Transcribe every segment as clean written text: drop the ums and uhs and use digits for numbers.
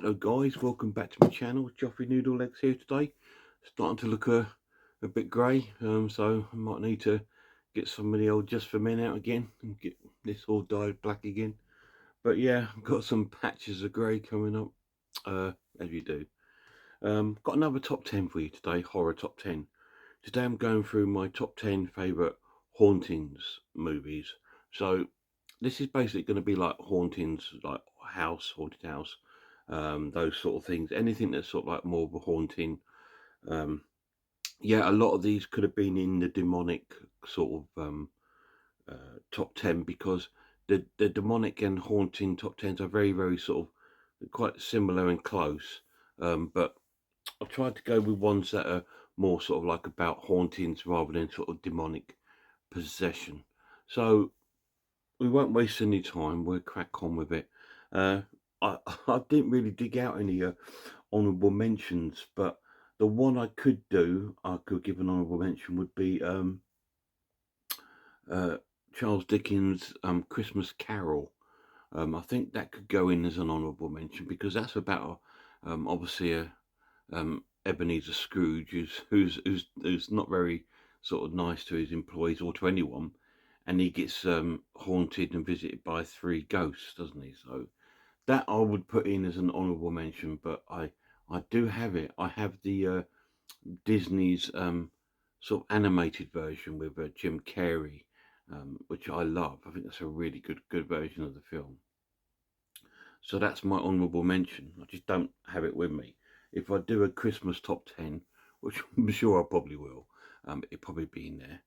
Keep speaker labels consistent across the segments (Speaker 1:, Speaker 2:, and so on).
Speaker 1: Hello guys, welcome back to my channel. Joffrey Noodle Legs here today. Starting to look a bit grey, so I might need to get some of the old Just for Men out again and get this all dyed black again. But yeah, I've got some patches of grey coming up, as you do. Got another top 10 for you today, horror top 10. Today I'm going through my top 10 favourite hauntings movies. So this is basically going to be like hauntings, like haunted house, those sort of things. Anything that's sort of like more of a haunting. Um, yeah, a lot of these could have been in the demonic sort of top 10 because the demonic and haunting top 10s are very, very sort of quite similar and close. But I've tried to go with ones that are more sort of like about hauntings rather than sort of demonic possession. So we won't waste any time. We'll crack on with it. Uh, I didn't really dig out any honourable mentions, but the one I could give an honourable mention would be uh, Charles Dickens' Christmas Carol. I think that could go in as an honourable mention because that's about obviously a Ebenezer Scrooge who's not very sort of nice to his employees or to anyone, and he gets haunted and visited by three ghosts, doesn't he? So that I would put in as an honourable mention. But I do have it. I have the Disney's sort of animated version with Jim Carrey, which I love. I think that's a really good version of the film. So that's my honourable mention. I just don't have it with me. If I do a Christmas top 10, which I'm sure I probably will, it'll probably be in there.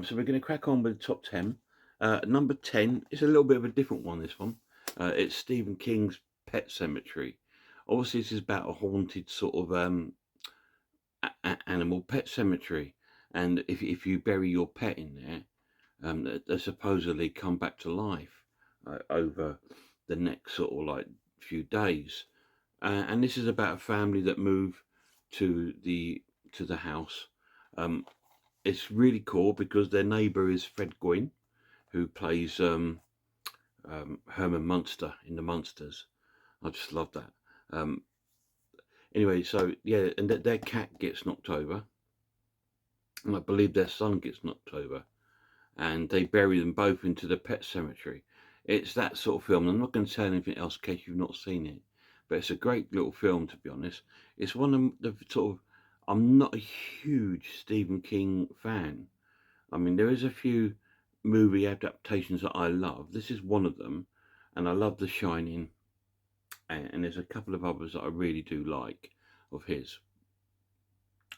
Speaker 1: So we're going to crack on with the top 10. Number 10 is a little bit of a different one, this one. It's Stephen King's Pet Cemetery. Obviously, this is about a haunted sort of animal pet cemetery. And if you bury your pet in there, they supposedly come back to life over the next sort of like few days. And this is about a family that move to the house. It's really cool because their neighbour is Fred Gwynne, who plays Herman Munster in the Munsters. I just love that. Anyway, so yeah, and their cat gets knocked over, and I believe their son gets knocked over, and they bury them both into the pet cemetery. It's that sort of film. I'm not going to say anything else in case you've not seen it, but it's a great little film, to be honest. It's one of the sort of, I'm not a huge Stephen King fan. I mean, there is a few movie adaptations that I love. This is one of them, and I love The Shining, and there's a couple of others that I really do like of his.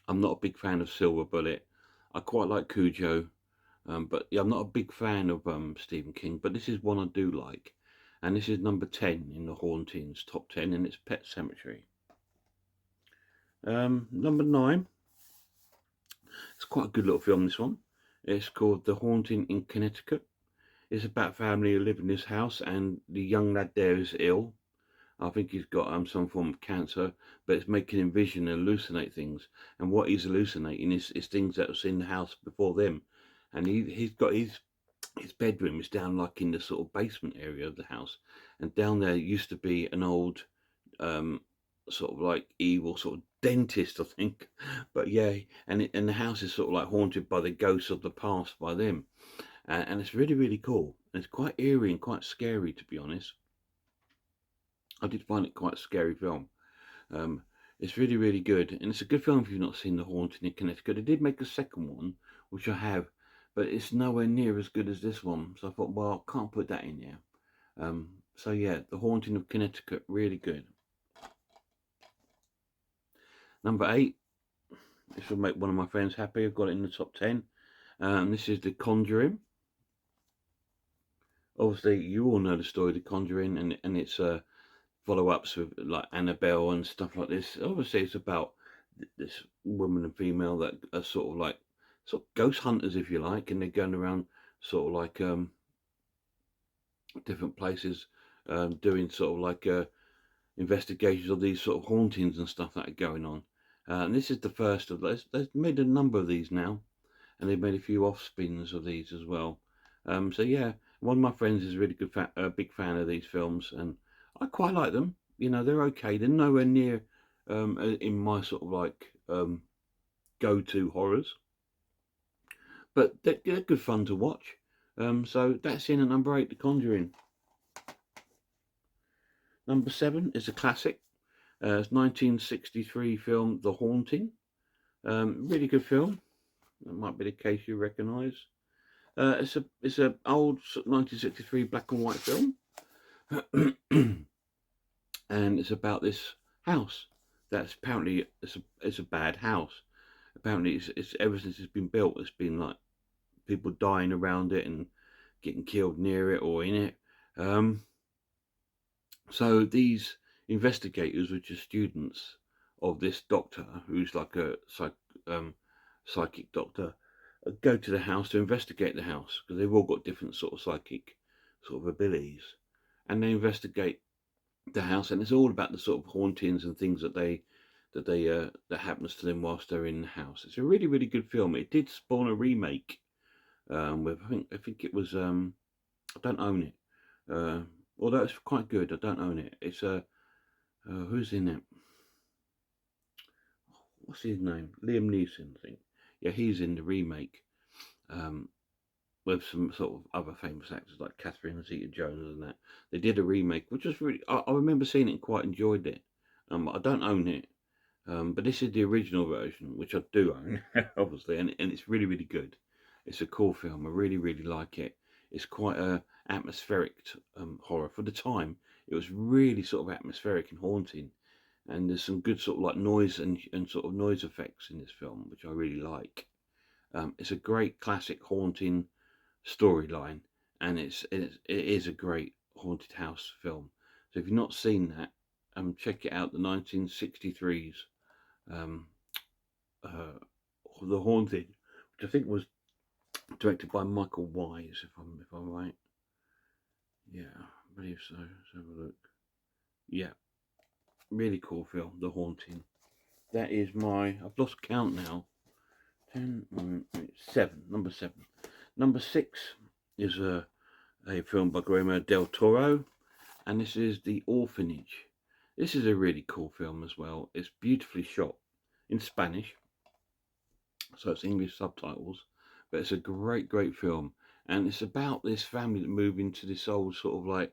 Speaker 1: I'm not a big fan of Silver Bullet. I quite like Cujo. But yeah, I'm not a big fan of Stephen King, but this is one I do like. And this is number 10 in the Hauntings top 10, and it's Pet Cemetery. Number 9, it's quite a good little film, this one. It's called The Haunting in Connecticut. It's about a family who live in this house, and the young lad there is ill. I think he's got some form of cancer, but it's making him vision and hallucinate things. And what he's hallucinating is things that was in the house before them. And he's got his bedroom is down like in the sort of basement area of the house, and down there used to be an old sort of like evil sort of dentist, I think. But yeah, and the house is sort of like haunted by the ghosts of the past by them, and it's really, really cool. And it's quite eerie and quite scary, to be honest. I did find it quite a scary film. It's really, really good, and it's a good film if you've not seen The Haunting in Connecticut. They did make a second one, which I have, but it's nowhere near as good as this one. So I thought, well, I can't put that in there. So yeah, The Haunting of Connecticut, really good. Number 8, this will make one of my friends happy. I've got it in the top 10. This is The Conjuring. Obviously, you all know the story of The Conjuring, and it's follow-ups with like Annabelle and stuff like this. Obviously, it's about this woman and female that are sort of ghost hunters, if you like, and they're going around sort of like different places, doing sort of like investigations of these sort of hauntings and stuff that are going on. And this is the first of those. They've made a number of these now, and they've made a few offspins of these as well. So yeah, one of my friends is a really big fan of these films, and I quite like them. you know, they're okay. They're nowhere near in my sort of like go-to horrors, but they're good fun to watch. So that's in at number 8, The Conjuring. Number 7 is a classic. It's 1963 film, The Haunting. Really good film. That might be the case you recognise. It's a old 1963 black and white film, and it's about this house that's apparently it's a bad house. Apparently, it's ever since it's been built, it's been like people dying around it and getting killed near it or in it. Um, so these investigators, which are students of this doctor, who's like a psychic doctor, go to the house to investigate the house because they've all got different sort of psychic sort of abilities, and they investigate the house, and it's all about the sort of hauntings and things that happens to them whilst they're in the house. It's a really really good film. It did spawn a remake with I think it was I don't own it, although it's quite good. I don't own it. It's who's in it? What's his name? Liam Neeson, I think. Yeah, he's in the remake. Um, with some sort of other famous actors like Catherine Zeta-Jones and that. They did a remake, which was really. I remember seeing it and quite enjoyed it. I don't own it, but this is the original version, which I do own, obviously, and it's really really good. It's a cool film. I really really like it. It's quite a atmospheric horror for the time. It was really sort of atmospheric and haunting, and there's some good sort of like noise and sort of noise effects in this film, which I really like. It's a great classic haunting storyline, and it is a great haunted house film. So if you've not seen that, check it out. The 1963's um, uh, The Haunted, which I think was directed by Michael Wise, if I'm right. Yeah, I believe so. Let's have a look. Yeah, really cool film, The Haunting. That is my. I've lost count now. 10, 7. Number 7. Number 6 is a film by Guillermo del Toro, and this is The Orphanage. This is a really cool film as well. It's beautifully shot in Spanish, so it's English subtitles, but it's a great, great film. And it's about this family that move into this old sort of like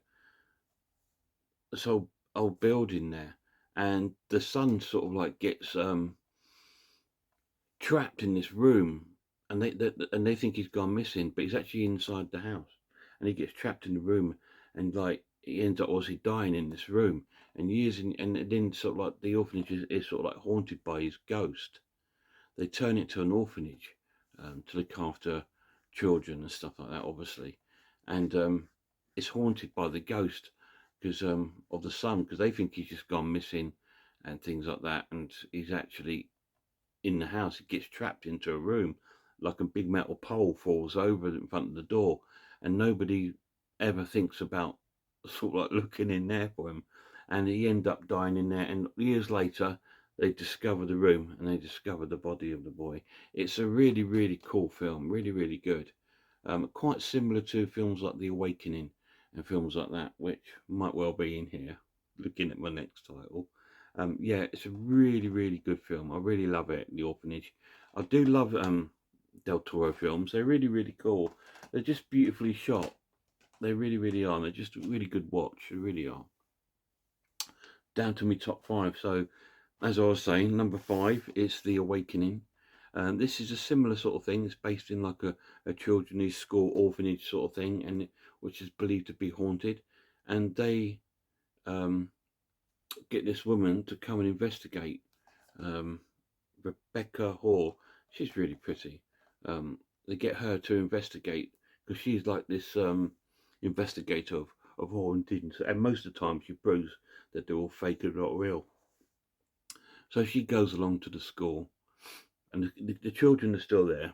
Speaker 1: this old building there, and the son sort of like gets trapped in this room, and they think he's gone missing, but he's actually inside the house, and he gets trapped in the room, and like he ends up obviously dying in this room, and and then sort of like the orphanage is sort of like haunted by his ghost. They turn it to an orphanage to look after children and stuff like that, obviously, and it's haunted by the ghost because of the son, because they think he's just gone missing and things like that, and he's actually in the house. It gets trapped into a room, like a big metal pole falls over in front of the door, and nobody ever thinks about sort of like looking in there for him, and he end up dying in there. And years later, they discover the room and they discover the body of the boy. It's a really really cool film, really really good. Quite similar to films like The Awakening and films like that, which might well be in here. Looking at my next title. Yeah, it's a really, really good film. I really love it, The Orphanage. I do love Del Toro films. They're really, really cool. They're just beautifully shot. They really, really are. They're just a really good watch. They really are. Down to me top 5. So, as I was saying, number 5 is The Awakening. This is a similar sort of thing. It's based in like a children's school orphanage sort of thing, and which is believed to be haunted. And they get this woman to come and investigate. Um, Rebecca Hall. She's really pretty. They get her to investigate because she's like this investigator of hauntings, and most of the time she proves that they're all fake and not real. So she goes along to the school, and the children are still there,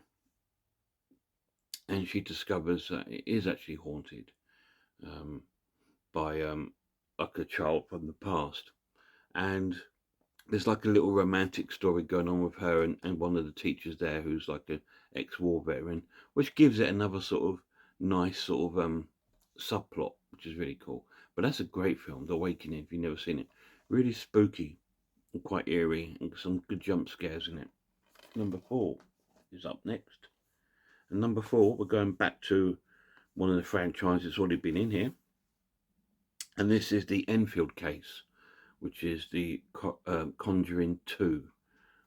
Speaker 1: and she discovers that it is actually haunted um, by like a child from the past, and there's like a little romantic story going on with her and one of the teachers there who's like an ex-war veteran, which gives it another sort of nice sort of subplot, which is really cool. But that's a great film, The Awakening, if you've never seen it. Really spooky and quite eerie, and some good jump scares in it. Number 4 is up next. And number 4, we're going back to one of the franchises that's already been in here. And this is the Enfield Case, which is the Conjuring 2.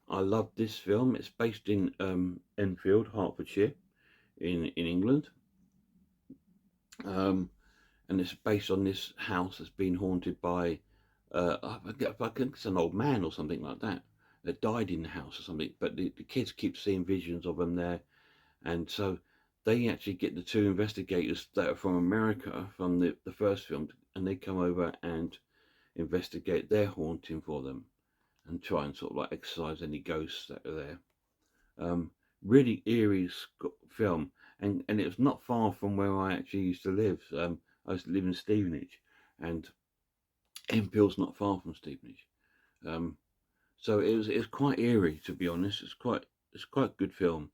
Speaker 1: I love this film. It's based in Enfield, Hertfordshire, in England. And it's based on this house that's been haunted by, I think it's an old man or something like that died in the house or something. But the kids keep seeing visions of him there. And so they actually get the 2 investigators that are from America, from the first film, and they come over and investigate their haunting for them and try and sort of like exorcise any ghosts that are there. Really eerie film, and it was not far from where I actually used to live. I used to live in Stevenage, and Enfield's not far from Stevenage. So it was quite eerie, to be honest. It's quite a good film.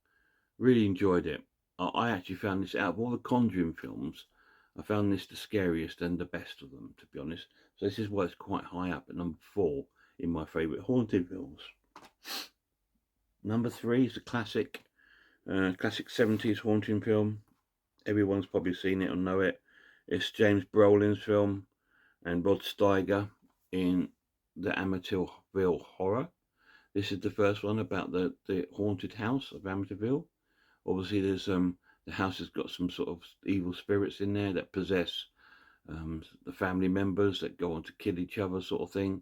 Speaker 1: Really enjoyed it. I actually found this, out of all the Conjuring films, I found this the scariest and the best of them, to be honest. So this is why it's quite high up at number 4 in my favourite haunted films. Number 3 is a classic 70s haunting film. Everyone's probably seen it or know it. It's James Brolin's film and Rod Steiger in the Amityville Horror. This is the first one about the haunted house of Amityville. Obviously, there's the house has got some sort of evil spirits in there that possess the family members that go on to kill each other, sort of thing.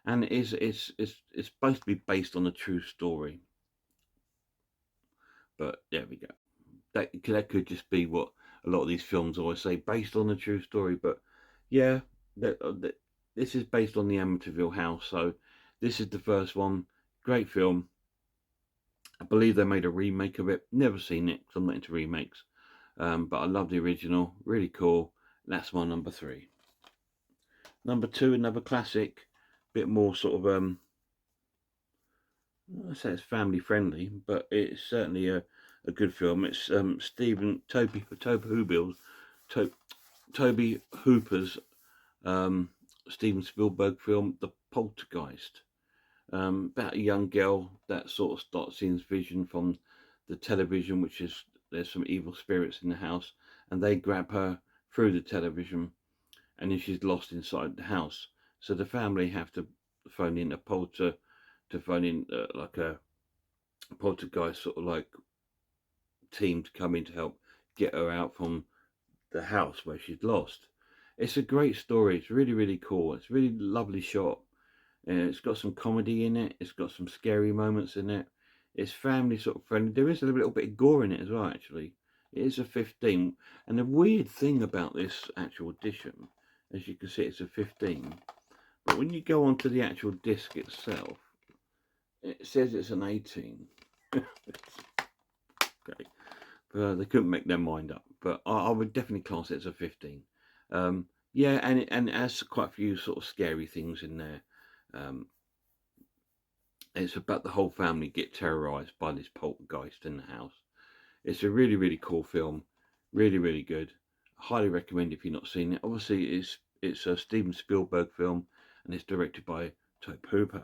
Speaker 1: And it's supposed to be based on a true story. But there we go. That could just be what a lot of these films always say, based on a true story. But yeah, this is based on the Amityville house. So this is the first one. Great film. I believe they made a remake of it. Never seen it because I'm not into remakes. But I love the original. Really cool. That's my number 3. Number 2, another classic. Bit more sort of I say it's family friendly, but it's certainly a good film. It's Toby Hooper's Steven Spielberg film, The Poltergeist. About a young girl that sort of starts seeing vision from the television, which is there's some evil spirits in the house, and they grab her through the television, and then she's lost inside the house. So the family have to phone in like a poltergeist sort of like team to come in to help get her out from the house where she's lost. It's a great story. It's really, really cool. It's really lovely shot. It's got some comedy in it. It's got some scary moments in it. It's family sort of friendly. There is a little bit of gore in it as well, actually. It is a 15. And the weird thing about this actual edition, as you can see, it's a 15. But when you go onto the actual disc itself, it says it's an 18. Okay. They couldn't make their mind up. But I would definitely class it as a 15. Yeah, and it has quite a few sort of scary things in there. It's about the whole family get terrorized by this poltergeist in the house. It's a really, really cool film. Really, really good. Highly recommend if you've not seen it. Obviously, it's a Steven Spielberg film, and it's directed by Tobe Hooper,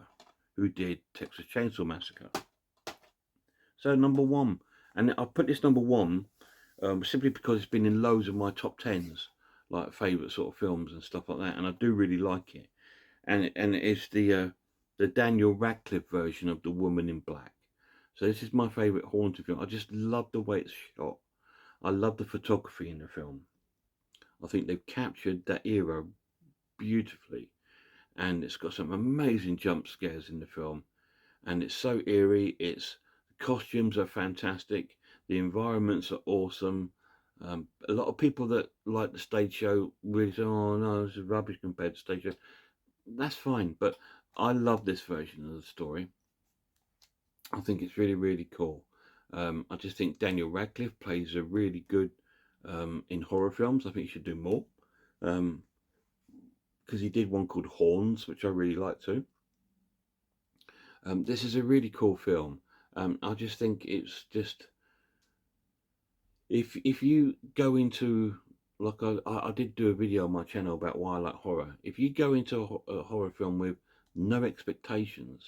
Speaker 1: who did Texas Chainsaw Massacre. So number 1, and I put this number 1 simply because it's been in loads of my top 10s, like favourite sort of films and stuff like that, and I do really like it. And it's the Daniel Radcliffe version of The Woman in Black. So this is my favourite haunted film. I just love the way it's shot. I love the photography in the film. I think they've captured that era beautifully, and it's got some amazing jump scares in the film, and it's so eerie. The costumes are fantastic. The environments are awesome. A lot of people that like the stage show really say, "Oh no, this is rubbish compared to stage show." That's fine, but I love this version of the story. I think it's really, really cool. I just think Daniel Radcliffe plays a really good in horror films. I think he should do more because he did one called Horns, which I really like too. This is a really cool film. I just think it's just if you go into like I did do a video on my channel about why I like horror. If you go into a horror film with no expectations.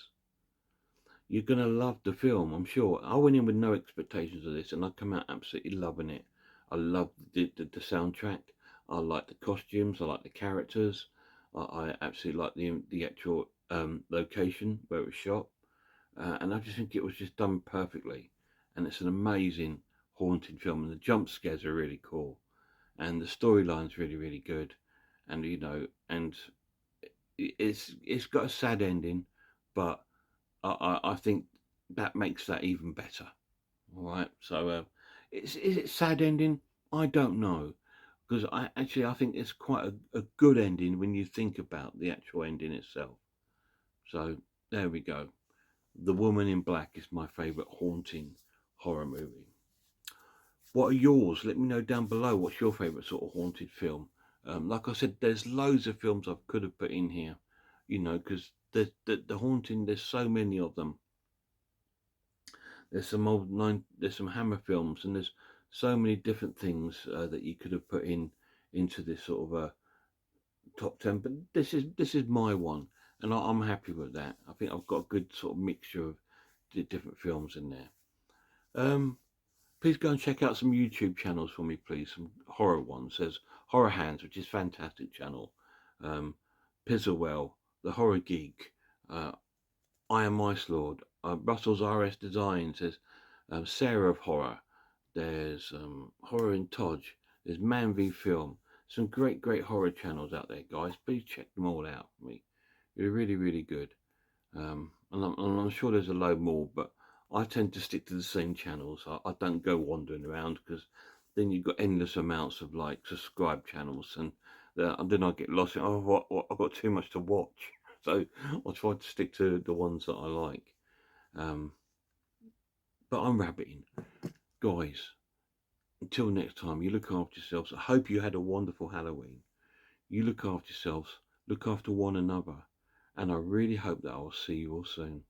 Speaker 1: You're going to love the film, I'm sure. I went in with no expectations of this, and I come out absolutely loving it. I love the soundtrack. I like the costumes. I like the characters. I absolutely like the actual location where it was shot. And I just think it was just done perfectly. And it's an amazing haunted film, and the jump scares are really cool, and the storyline's really, really good. And and it's got a sad ending, but I think that makes that even better. All right, so is it sad ending? I don't know, because I think it's quite a good ending when you think about the actual ending itself. So there we go. The Woman in Black is my favourite haunting horror movie. What are yours? Let me know down below. What's your favourite sort of haunted film? Like I said, there's loads of films I could have put in here, because the haunting. There's so many of them. There's some there's some Hammer films, and there's so many different things that you could have put into this sort of top 10. But this is my one, and I'm happy with that. I think I've got a good sort of mixture of different films in there. Um, Please go and check out some YouTube channels for me, please. Some horror ones. There's Horror Hands, which is a fantastic channel. Um, Pizzlewell, The Horror Geek, uh, I Am Ice Lord, Russell's RS Designs. There's Sarah of Horror. There's Horror in Todge. There's Man v Film. Some great, great horror channels out there, guys. Please check them all out for me. They're really, really good. And I'm sure there's a load more, but I tend to stick to the same channels. I don't go wandering around, because then you've got endless amounts of like subscribed channels, and then I get lost. Oh, what, I've got too much to watch, so I try to stick to the ones that I like. Um, but I'm rabbiting, guys. Until next time, you look after yourselves. I hope you had a wonderful Halloween. You look after yourselves, look after one another, and I really hope that I'll see you all soon.